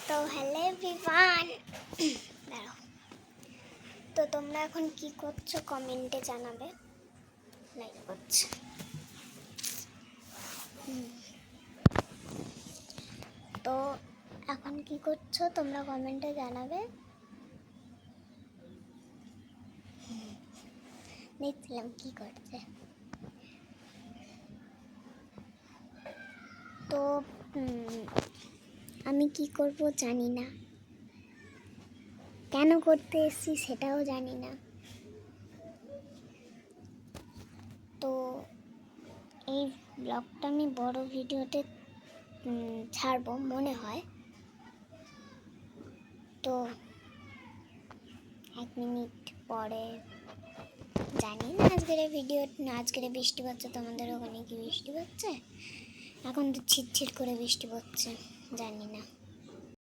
তো hello everyone, দাঁড়াও। তো তোমরা এখন কি করছো কমেন্টে জানাবে। লাইক করছে। তো এখন কি করছো তোমরা কমেন্টে জানাবে। দেখছিলাম কি করছে। তো আমি কি করব জানি না, কেন করতে এসেছি সেটাও জানি না। তো এই ব্লগটা আমি বড় ভিডিওতে ছাড়বো মনে হয়। তো 1 মিনিট পরে, জানি না আজকের বৃষ্টি পড়ছে, তোমাদের ওখানে কি বৃষ্টি পড়ছে? এখন তো ছিটছিট করে বৃষ্টি পড়ছে, জানি না।